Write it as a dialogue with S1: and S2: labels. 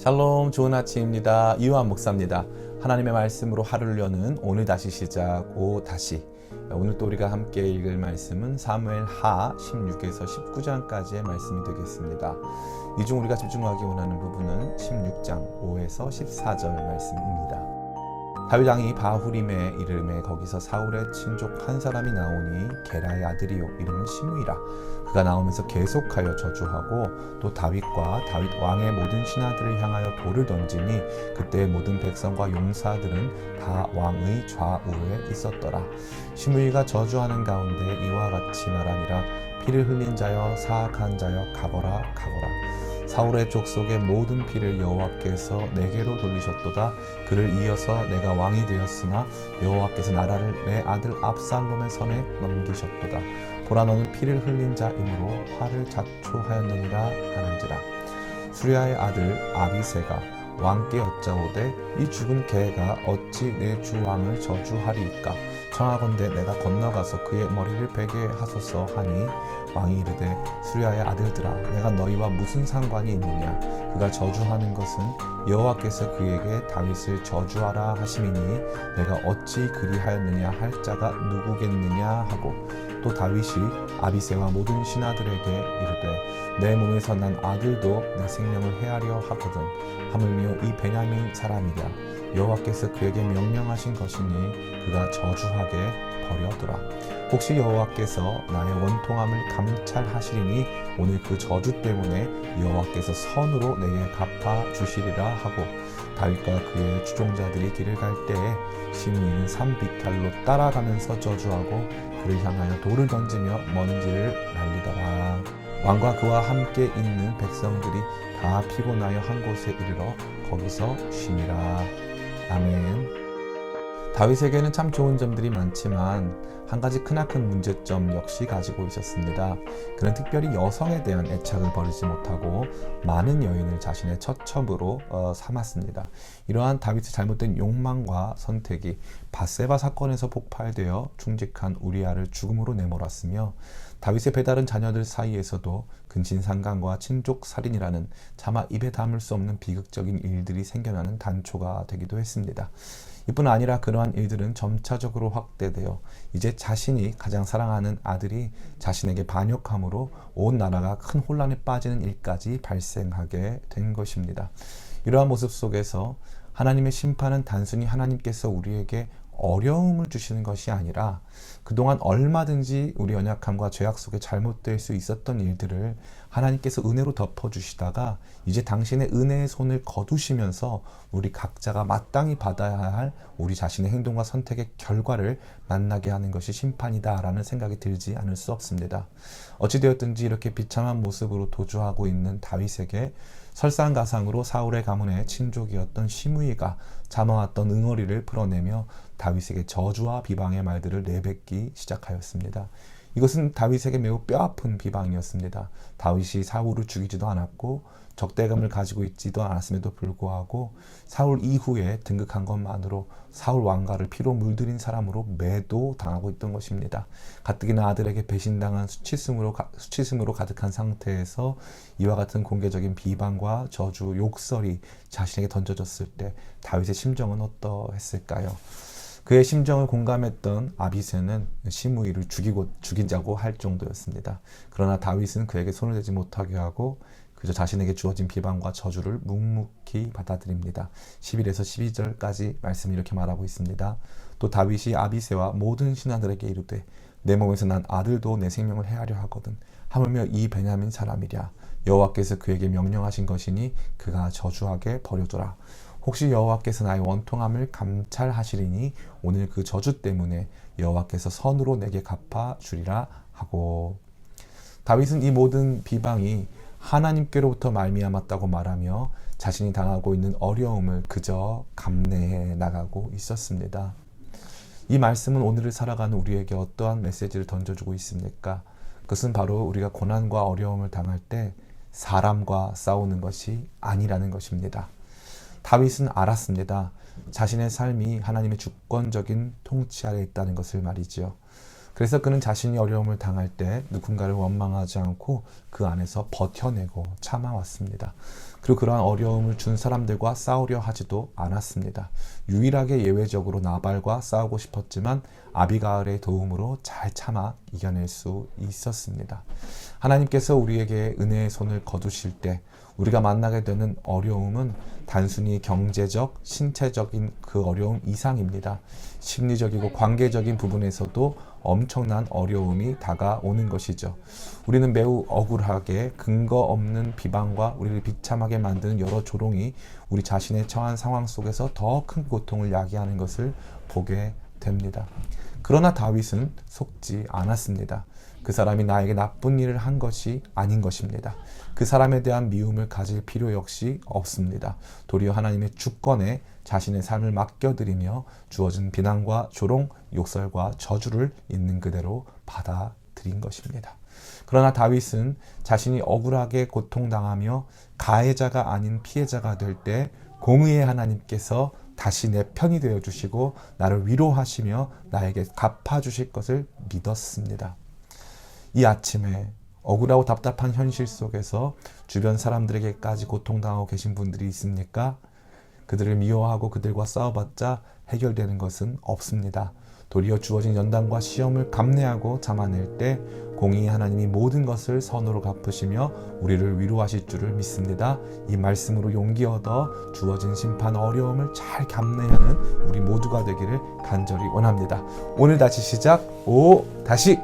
S1: 샬롬, 좋은 아침입니다. 이완 목사입니다. 하나님의 말씀으로 하루를 여는 오늘 다시 시작 다시. 오늘 또 우리가 함께 읽을 말씀은 사무엘 하 16에서 19장까지의 말씀이 되겠습니다. 이 중 우리가 집중하기 원하는 부분은 16장 5에서 14절 말씀입니다. 다윗 왕이 바후림에 이르매 거기서 사울의 친족 한 사람이 나오니 게라의 아들이요 이름은 시므이라. 그가 나오면서 계속하여 저주하고 또 다윗과 다윗 왕의 모든 신하들을 향하여 돌을 던지니 그때의 모든 백성과 용사들은 다 왕의 좌우에 있었더라. 시므이가 저주하는 가운데 이와 같이 말하니라. 피를 흘린 자여 사악한 자여 가거라 가거라. 사울의 족속의 모든 피를 여호와께서 내게로 돌리셨도다. 그를 이어서 내가 왕이 되었으나 여호와께서 나라를 내 아들 압살롬의 손에 넘기셨도다. 보라 너는 피를 흘린 자이므로 화를 자초하였느니라 하는지라. 수리아의 아들 아비새가 왕께 여짜오되 이 죽은 개가 어찌 내 주 왕을 저주하리이까. 청하건대 내가 건너가서 그의 머리를 베게 하소서 하니 왕이 이르되 수리아의 아들들아 내가 너희와 무슨 상관이 있느냐. 그가 저주하는 것은 여호와께서 그에게 다윗을 저주하라 하심이니 내가 어찌 그리하였느냐 할 자가 누구겠느냐 하고 또 다윗이 아비새와 모든 신하들에게 이르되 내 몸에서 난 아들도 내 생명을 해하려 하거든. 하물며 이 베냐민 사람이랴. 여호와께서 그에게 명령하신 것이니 그가 저주하게 버려두라. 혹시 여호와께서 나의 원통함을 감찰하시리니 오늘 그 저주 때문에 여호와께서 선으로 내게 갚아 주시리라 하고 다윗과 그의 추종자들이 길을 갈 때에 시므이는 산비탈로 따라가면서 저주하고 그를 향하여 돌을 던지며 먼지를 날리더라. 왕과 그와 함께 있는 백성들이 다 피곤하여 한 곳에 이르러 거기서 쉬니라. 아멘. 다윗에게는 참 좋은 점들이 많지만 한 가지 크나큰 문제점 역시 가지고 있었습니다. 그는 특별히 여성에 대한 애착을 버리지 못하고 많은 여인을 자신의 처첩으로 삼았습니다. 이러한 다윗의 잘못된 욕망과 선택이 밧세바 사건에서 폭발되어 충직한 우리아를 죽음으로 내몰았으며 다윗의 배다른 자녀들 사이에서도 근친상간과 친족살인이라는 차마 입에 담을 수 없는 비극적인 일들이 생겨나는 단초가 되기도 했습니다. 이뿐 아니라 그러한 일들은 점차적으로 확대되어 이제 자신이 가장 사랑하는 아들이 자신에게 반역함으로 온 나라가 큰 혼란에 빠지는 일까지 발생하게 된 것입니다. 이러한 모습 속에서 하나님의 심판은 단순히 하나님께서 우리에게 어려움을 주시는 것이 아니라 그동안 얼마든지 우리 연약함과 죄악 속에 잘못될 수 있었던 일들을 하나님께서 은혜로 덮어주시다가 이제 당신의 은혜의 손을 거두시면서 우리 각자가 마땅히 받아야 할 우리 자신의 행동과 선택의 결과를 만나게 하는 것이 심판이다라는 생각이 들지 않을 수 없습니다. 어찌되었든지 이렇게 비참한 모습으로 도주하고 있는 다윗에게 설상가상으로 사울의 가문의 친족이었던 시므이가 참아왔던 응어리를 풀어내며 다윗에게 저주와 비방의 말들을 내뱉기 시작하였습니다. 이것은 다윗에게 매우 뼈아픈 비방이었습니다. 다윗이 사울을 죽이지도 않았고 적대감을 가지고 있지도 않았음에도 불구하고 사울 이후에 등극한 것만으로 사울 왕가를 피로 물들인 사람으로 매도당하고 있던 것입니다. 가뜩이나 아들에게 배신당한 수치심으로 가득한 상태에서 이와 같은 공개적인 비방과 저주, 욕설이 자신에게 던져졌을 때 다윗의 심정은 어떠했을까요? 그의 심정을 공감했던 아비새는 시므이를 죽이자고 할 정도였습니다. 그러나 다윗은 그에게 손을 대지 못하게 하고 그저 자신에게 주어진 비방과 저주를 묵묵히 받아들입니다. 11에서 12절까지 말씀이 이렇게 말하고 있습니다. 또 다윗이 아비새와 모든 신하들에게 이르되 내 몸에서 난 아들도 내 생명을 해하려 하거든. 하물며 이 베냐민 사람이랴. 여호와께서 그에게 명령하신 것이니 그가 저주하게 버려두라. 혹시 여호와께서 나의 원통함을 감찰하시리니 오늘 그 저주 때문에 여호와께서 선으로 내게 갚아 주리라 하고 다윗은 이 모든 비방이 하나님께로부터 말미암았다고 말하며 자신이 당하고 있는 어려움을 그저 감내해 나가고 있었습니다. 이 말씀은 오늘을 살아가는 우리에게 어떠한 메시지를 던져주고 있습니까? 그것은 바로 우리가 고난과 어려움을 당할 때 사람과 싸우는 것이 아니라는 것입니다. 다윗은 알았습니다. 자신의 삶이 하나님의 주권적인 통치 아래 있다는 것을 말이지요. 그래서 그는 자신이 어려움을 당할 때 누군가를 원망하지 않고 그 안에서 버텨내고 참아왔습니다. 그리고 그러한 어려움을 준 사람들과 싸우려 하지도 않았습니다. 유일하게 예외적으로 나발과 싸우고 싶었지만 아비가일의 도움으로 잘 참아 이겨낼 수 있었습니다. 하나님께서 우리에게 은혜의 손을 거두실 때 우리가 만나게 되는 어려움은 단순히 경제적, 신체적인 그 어려움 이상입니다. 심리적이고 관계적인 부분에서도 엄청난 어려움이 다가오는 것이죠. 우리는 매우 억울하게 근거 없는 비방과 우리를 비참하게 만드는 여러 조롱이 우리 자신의 처한 상황 속에서 더 큰 고통을 야기하는 것을 보게 됩니다. 그러나 다윗은 속지 않았습니다. 그 사람이 나에게 나쁜 일을 한 것이 아닌 것입니다. 그 사람에 대한 미움을 가질 필요 역시 없습니다. 도리어 하나님의 주권에 자신의 삶을 맡겨드리며 주어진 비난과 조롱, 욕설과 저주를 있는 그대로 받아들인 것입니다. 그러나 다윗은 자신이 억울하게 고통당하며 가해자가 아닌 피해자가 될 때 공의의 하나님께서 다시 내 편이 되어주시고 나를 위로하시며 나에게 갚아주실 것을 믿었습니다. 이 아침에 억울하고 답답한 현실 속에서 주변 사람들에게까지 고통당하고 계신 분들이 있습니까? 그들을 미워하고 그들과 싸워봤자 해결되는 것은 없습니다. 도리어 주어진 연단과 시험을 감내하고 참아낼 때 공의의 하나님이 모든 것을 선으로 갚으시며 우리를 위로하실 줄을 믿습니다. 이 말씀으로 용기 얻어 주어진 심판 어려움을 잘 감내하는 우리 모두가 되기를 간절히 원합니다. 오늘 다시 시작, 다시